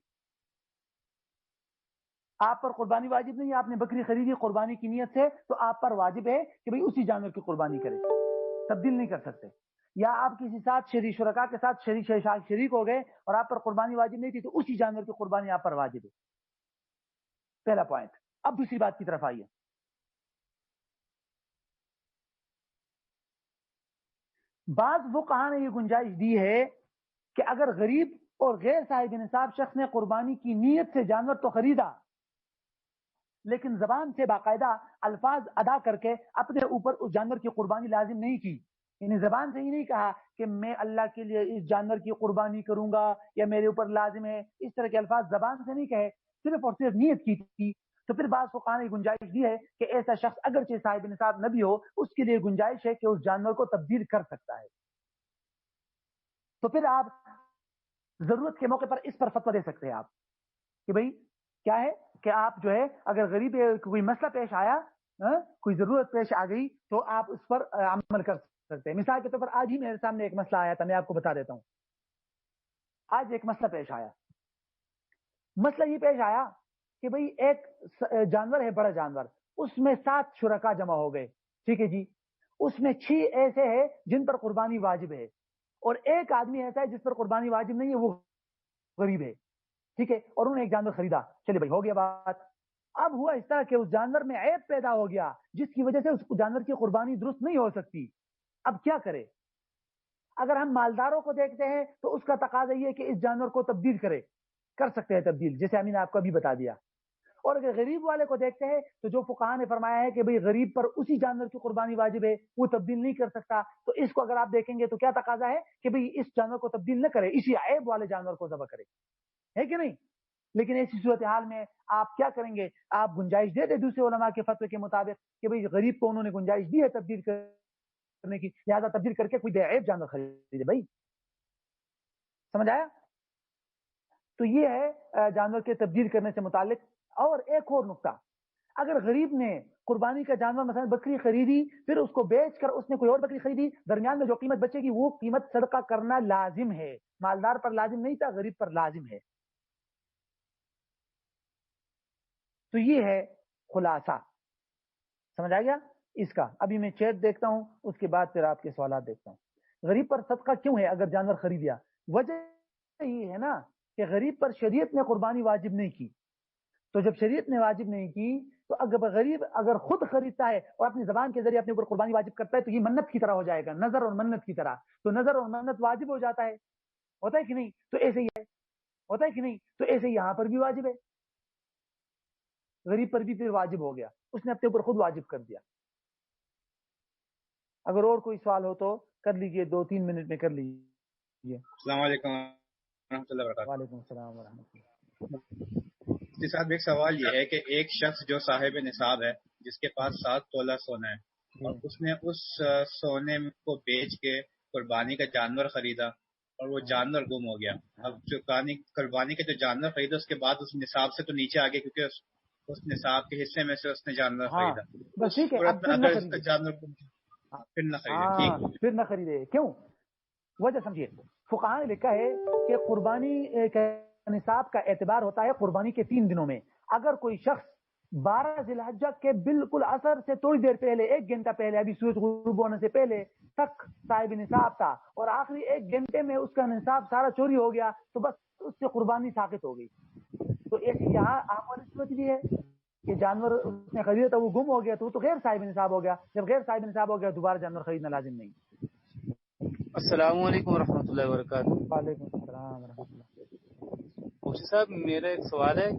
آپ پر قربانی واجب نہیں ہے، آپ نے بکری خریدی قربانی کی نیت سے، تو آپ پر واجب ہے کہ بھئی اسی جانور کی قربانی کرے، تبدیل نہیں کر سکتے۔ یا آپ کسی ساتھ شرکا کے ساتھ شریک ہو گئے اور آپ پر قربانی واجب نہیں تھی تو اسی جانور کی قربانی آپ پر واجب ہے۔ پہلا پوائنٹ۔ اب دوسری بات کی طرف آئیے۔ بعض فقہا نے یہ گنجائش دی ہے کہ اگر غریب اور غیر صاحب نصاب شخص نے قربانی کی نیت سے جانور تو خریدا لیکن زبان سے باقاعدہ الفاظ ادا کر کے اپنے اوپر اس جانور کی قربانی لازم نہیں کی، یعنی زبان سے ہی نہیں کہا کہ میں اللہ کے لیے اس جانور کی قربانی کروں گا یا میرے اوپر لازم ہے، اس طرح کے الفاظ زبان سے نہیں کہے، صرف اور صرف نیت کی تھی، تو پھر بعض فقہا نے گنجائش دی ہے کہ ایسا شخص اگرچہ صاحب نصاب نہ بھی ہو اس کے لیے گنجائش ہے کہ اس جانور کو تبدیل کر سکتا ہے۔ تو پھر آپ ضرورت کے موقع پر اس پر فتویٰ دے سکتے ہیں آپ کہ بھئی کیا ہے کہ آپ جو ہے اگر غریب کوئی مسئلہ پیش آیا، کوئی ضرورت پیش آ گئی تو آپ اس پر عمل کر سکتے ہیں۔ مثال کے طور پر آج ہی میرے سامنے ایک مسئلہ آیا تھا، میں آپ کو بتا دیتا ہوں۔ آج ایک مسئلہ پیش آیا، مسئلہ یہ پیش آیا کہ بھئی ایک جانور ہے، بڑا جانور، اس میں 7 شرکا جمع ہو گئے، ٹھیک ہے جی، اس میں 6 ایسے ہیں جن پر قربانی واجب ہے اور ایک آدمی ایسا ہے جس پر قربانی واجب نہیں ہے، وہ غریب ہے، ٹھیک ہے، اور انہوں نے ایک جانور خریدا، چلے بھائی ہو گیا بات۔ اب ہوا اس طرح کہ اس جانور میں عیب پیدا ہو گیا جس کی وجہ سے اس جانور کی قربانی درست نہیں ہو سکتی۔ اب کیا کرے؟ اگر ہم مالداروں کو دیکھتے ہیں تو اس کا تقاضا یہ ہے کہ اس جانور کو تبدیل کر سکتے ہیں تبدیل، جیسے میں نے آپ کو ابھی بتا دیا۔ اور اگر غریب والے کو دیکھتے ہیں تو جو فقہا نے فرمایا ہے کہ بھئی غریب پر اسی جانور کی قربانی واجب ہے، وہ تبدیل نہیں کر سکتا، تو اس کو اگر آپ دیکھیں گے تو کیا تقاضا ہے کہ بھئی اس جانور کو تبدیل نہ کرے، اسی عیب والے جانور کو ذبح کرے، ہے کہ نہیں؟ لیکن ایسی صورتحال میں آپ کیا کریں گے؟ آپ گنجائش دے دیں دوسرے علماء کے فتوے کے مطابق کہ بھئی غریب کو انہوں نے گنجائش دی ہے تبدیل کرنے کی، لہذا تبدیل کر کے کوئی بے عیب جانور خریدے۔ بھائی سمجھ آیا؟ تو یہ ہے جانور کے تبدیل کرنے سے متعلق۔ اور ایک اور نقطہ، اگر غریب نے قربانی کا جانور مثلا بکری خریدی، پھر اس کو بیچ کر اس نے کوئی اور بکری خریدی، درمیان میں جو قیمت بچے گی وہ قیمت صدقہ کرنا لازم ہے، مالدار پر لازم نہیں تھا، غریب پر لازم ہے۔ تو یہ ہے خلاصہ، سمجھ آ گیا اس کا؟ ابھی میں چیٹ دیکھتا ہوں، اس کے بعد پھر آپ کے سوالات دیکھتا ہوں۔ غریب پر صدقہ کیوں ہے اگر جانور خریدیا؟ وجہ یہ ہے نا کہ غریب پر شریعت نے قربانی واجب نہیں کی، تو جب شریعت نے واجب نہیں کی تو اگر غریب اگر خود خریدتا ہے اور اپنی زبان کے ذریعے اپنے اوپر قربانی واجب کرتا ہے تو یہ منت کی طرح ہو جائے گا، نظر اور منت کی طرح، تو نظر اور منت واجب ہو جاتا ہے، ہوتا ہے کہ نہیں؟ تو ایسے ہی ہے، ہوتا ہے کہ نہیں؟ تو ایسے ہی یہاں پر بھی واجب ہے، غریب پر بھی پھر واجب ہو گیا، اس نے اپنے اوپر خود واجب کر دیا۔ اگر اور کوئی سوال ہو تو کر لیجئے، 2-3 منٹ میں کر لیجئے۔ السلام علیکم ورحمۃ اللہ وبرکاتہ۔ وعلیکم السلام ورحمۃ اللہ۔ جی صاحب، ایک سوال یہ ہے کہ ایک شخص جو صاحب نصاب ہے، جس کے پاس 7 تولہ سونا ہے، اور اس نے اس سونے کو بیچ کے قربانی کا جانور خریدا، اور وہ جانور گم ہو گیا. اب جو قربانی کے جو جانور خریدا اس کے بعد اس نصاب سے تو نیچے آ گیا کیونکہ اس نصاب کے حصے میں سے اس نے جانور خریدا. بس ٹھیک ہے, اب پھر نہ خریدے, جانور پھر نہ خریدے. ٹھیک, پھر نہ خریدے. کیوں؟ وجہ سمجھیے. فقہاء نے لکھا ہے کہ قربانی کا نصاب کا اعتبار ہوتا ہے قربانی کے 3 دنوں میں. اگر کوئی شخص 12 ذی الحجہ کے بالکل عصر سے تھوڑی دیر پہلے 1 گھنٹہ پہلے ابھی سورج غروب ہونے سے پہلے تک صاحب نصاب تھا اور آخری 1 گھنٹے میں اس کا نصاب سارا چوری ہو گیا تو بس اس سے قربانی ساقط ہو گئی. تو ایسی یہاں عام والی صورت بھی ہے کہ جانور اس نے خریدا تھا وہ گم ہو گیا تو غیر صاحب نصاب ہو گیا. جب غیر صاحب نصاب ہو گیا دوبارہ جانور خریدنا لازم نہیں. السلام علیکم ورحمۃ اللہ وبرکاتہ. وعلیکم السلام ورحمۃ اللہ. مفتی صاحب میرا ایک سوال ہے.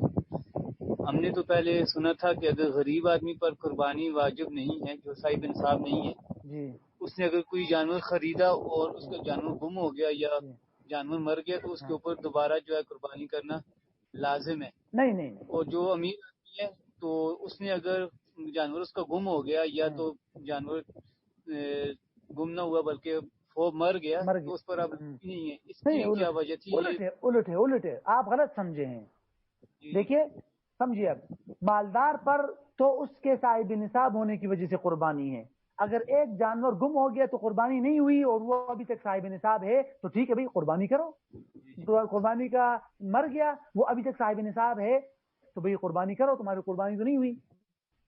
ہم نے تو پہلے سنا تھا کہ اگر غریب آدمی پر قربانی واجب نہیں ہے, جو صاحب نصاب نہیں ہے, جی, اس نے اگر کوئی جانور خریدا اور اس کا جانور گم ہو گیا یا جانور مر گیا تو اس کے اوپر دوبارہ جو ہے قربانی کرنا لازم ہے. نہیں. اور جو امیر آدمی ہے تو اس نے اگر جانور اس کا گم ہو گیا یا تو جانور گم نہ ہوا بلکہ وہ مر گیا تو اس پر اب نہیں ہے. اس کی کیا وجہ تھی؟ الٹ ہے, آپ غلط سمجھے ہیں. دیکھیے سمجھیے, اب مالدار پر تو اس کے صاحب نصاب ہونے کی وجہ سے قربانی ہے. اگر ایک جانور گم ہو گیا تو قربانی نہیں ہوئی اور وہ ابھی تک صاحب نصاب ہے تو ٹھیک ہے بھائی قربانی کرو. تو قربانی کا مر گیا وہ ابھی تک صاحب نصاب ہے تو بھائی قربانی کرو, تمہاری قربانی تو نہیں ہوئی.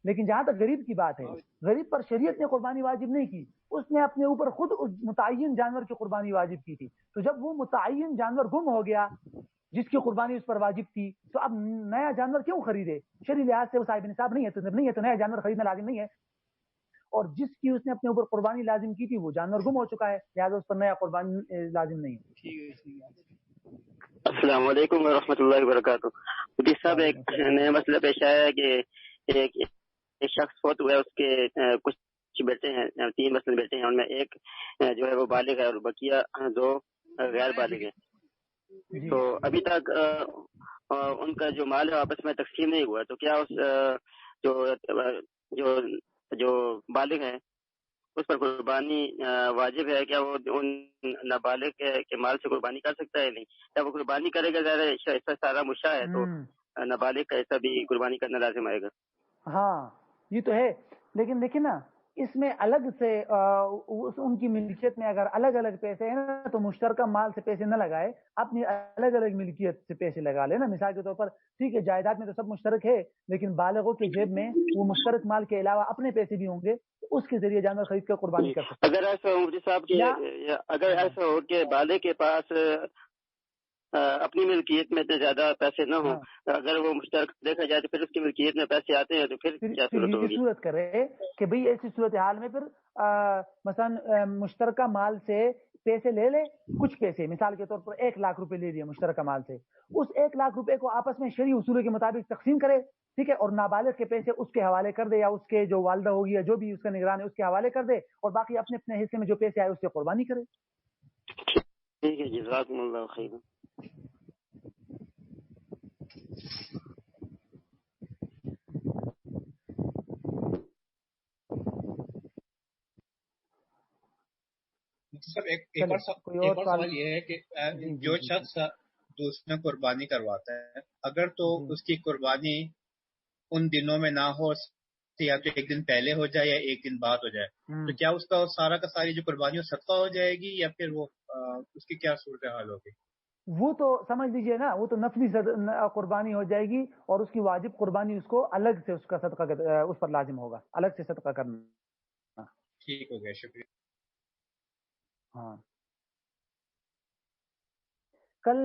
لیکن جہاں تک غریب کی بات ہے, غریب پر شریعت نے قربانی واجب نہیں کی, اس نے اپنے اوپر خود اس متعین جانور کی قربانی واجب کی تھی. تو جب وہ متعین جانور گم ہو گیا جس کی قربانی اس پر واجب تھی تو اب نیا جانور کیوں خریدے؟ شرعی لحاظ سے وہ صاحب نصاب نہیں ہے تو نیا جانور خریدنا لازم نہیں ہے. اور جس کی اس نے اپنے اوپر قربانی لازم کی تھی وہ جانور گم ہو چکا ہے, لہٰذا اس پر نیا قربانی لازم نہیں ہے. السلام علیکم ورحمۃ اللہ وبرکاتہ. مفتی صاحب ایک نیا مسئلہ پیش آیا ہے کہ ایک شخص فوت ہوا ہے, اس کے کچھ بیٹے ہیں, 3 مثلاً بیٹے ہیں, ان میں ایک جو ہے وہ بالغ ہے اور بقیہ 2 غیر بالغ ہیں. تو ابھی تک ان کا جو مال ہے آپس میں تقسیم نہیں ہوا, تو کیا اس جو بالغ ہے اس پر قربانی واجب ہے؟ کیا وہ ان نابالغ کے مال سے قربانی کر سکتا ہے؟ نہیں, کیا وہ قربانی کرے گا؟ ظاہر ایسا سارا مشاع ہے تو نابالغ کا ایسا بھی قربانی کرنا لازم آئے گا. ہاں یہ تو ہے, لیکن دیکھیں نا اس میں الگ سے ان کی ملکیت میں اگر الگ الگ پیسے ہیں نا تو مشترکہ مال سے پیسے نہ لگائے, اپنی الگ الگ ملکیت سے پیسے لگا لے نا. مثال کے طور پر ٹھیک ہے جائیداد میں تو سب مشترک ہے لیکن بالغوں کے جیب میں وہ مشترک مال کے علاوہ اپنے پیسے بھی ہوں گے, اس کے ذریعے جانور خرید کر قربانی کر سکتے. اگر ایسا ہو مفتی صاحب اگر ایسا ہو کہ بالغ کے پاس اپنی ملکیت میں اتنے زیادہ پیسے نہ ہوں, اگر وہ مشترک دیکھا جائے تو پھر اس کی ملکیت میں پیسے آتے ہیں تو پھر کیا صورت ہوگی؟ صورت کرے کہ بھئی ایسی صورتحال میں پھر مثلا مشترکہ مال سے پیسے لے لے, کچھ پیسے مثال کے طور پر 1 لاکھ روپے لے لیے مشترکہ مال سے, اس 1 لاکھ روپے کو آپس میں شرعی اصولوں کے مطابق تقسیم کرے, ٹھیک ہے, اور نابالغ کے پیسے اس کے حوالے کر دے یا اس کے جو والدہ ہوگی یا جو بھی اس کا نگران ہے اس کے حوالے کر دے, اور باقی اپنے اپنے حصے میں جو پیسے آئے اس سے قربانی کرے. ٹھیک ہے, جزاکم اللہ خیر. سب ایک اور سوال یہ ہے کہ جو شخص دوسرے قربانی کرواتا ہے اگر تو اس کی قربانی ان دنوں میں نہ ہو, یا تو 1 دن پہلے ہو جائے یا 1 دن بعد ہو جائے, تو کیا اس کا سارا کا ساری جو قربانی صدقہ ہو جائے گی یا پھر وہ اس کی کیا صورتحال ہوگی؟ وہ تو سمجھ لیجئے نا, وہ تو نفلی قربانی ہو جائے گی اور اس کی واجب قربانی اس کو الگ سے اس کا صدقہ اس پر لازم ہوگا, الگ سے صدقہ کرنا. ٹھیک ہو گیا, شکریہ. ہاں کل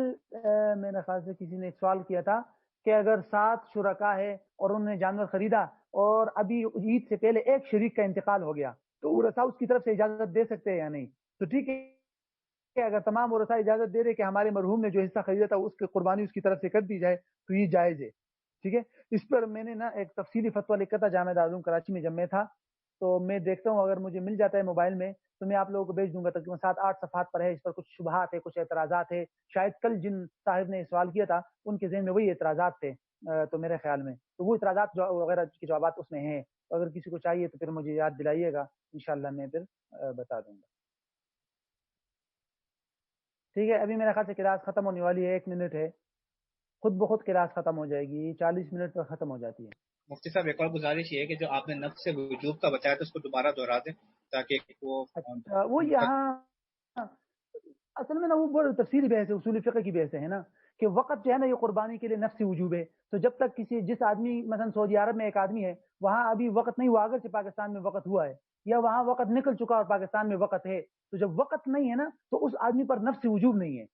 میرے خیال سے کسی نے ایک سوال کیا تھا کہ اگر 7 شرکا ہے اور انہوں نے جانور خریدا اور ابھی عید سے پہلے ایک شریک کا انتقال ہو گیا تو ورثاء اس کی طرف سے اجازت دے سکتے ہیں یا نہیں؟ تو ٹھیک ہے کہ اگر تمام ورثاء اجازت دے رہے کہ ہمارے مرحوم نے جو حصہ خریدا تھا اس کی قربانی اس کی طرف سے کر دی جائے تو یہ جائز ہے. ٹھیک ہے, اس پر میں نے نا ایک تفصیلی فتویٰ لکھا تھا جامعہ دارالعلوم کراچی میں جب میں تھا, تو میں دیکھتا ہوں اگر مجھے مل جاتا ہے موبائل میں تو میں آپ لوگوں کو بھیج دوں گا. تقریباً 7-8 صفحات پر ہے, اس پر کچھ شبہات ہے, کچھ اعتراضات ہے. شاید کل جن صاحب نے سوال کیا تھا ان کے ذہن میں وہی اعتراضات تھے, تو میرے خیال میں تو وہ اعتراضات وغیرہ کے جوابات اس میں ہیں. اگر کسی کو چاہیے تو پھر مجھے یاد دلائیے گا, انشاءاللہ میں پھر بتا دوں گا. ٹھیک ہے، ابھی میرا خیال سے کلاس ختم ہونے والی ہے، 1 منٹ ہے، خود بخود کلاس ختم ہو جائے گی، 40 منٹ پر ختم ہو جاتی ہے۔ مفتی صاحب ایک اور گزارش یہ ہے کہ جو آپ نے نفس وجوب کا بتایا تھا اس کو دوبارہ دہرا دیں تاکہ وہ یہاں اصل میں نا وہ تفصیلی بحث ہے، اصول فقہ کی بحث ہے نا، کہ وقت جو ہے نا یہ قربانی کے لیے نفسی وجوب ہے، تو جب تک جس آدمی مثلا سعودی عرب میں ایک آدمی ہے، وہاں ابھی وقت نہیں ہوا، اگرچہ پاکستان میں وقت ہوا ہے یا وہاں وقت نکل چکا اور پاکستان میں وقت ہے، تو جب وقت نہیں ہے نا تو اس آدمی پر نفسی وجوب نہیں ہے،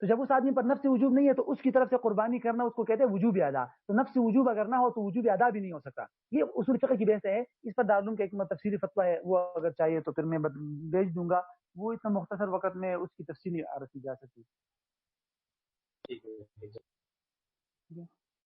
تو جب اس آدمی پر نفسی وجوب نہیں ہے تو اس کی طرف سے قربانی کرنا اس کو کہتے ہیں وجوب ادا، تو نفسی وجوب اگر نہ ہو تو وجوب ادا بھی نہیں ہو سکتا۔ یہ اصول فقہ کی بحث ہے، اس پر دارالعلوم کا ایک تفصیلی فتویٰ ہے، وہ اگر چاہیے تو پھر میں بھیج دوں گا، وہ اتنا مختصر وقت میں اس کی تفصیل نہیں رکھی جا سکتی۔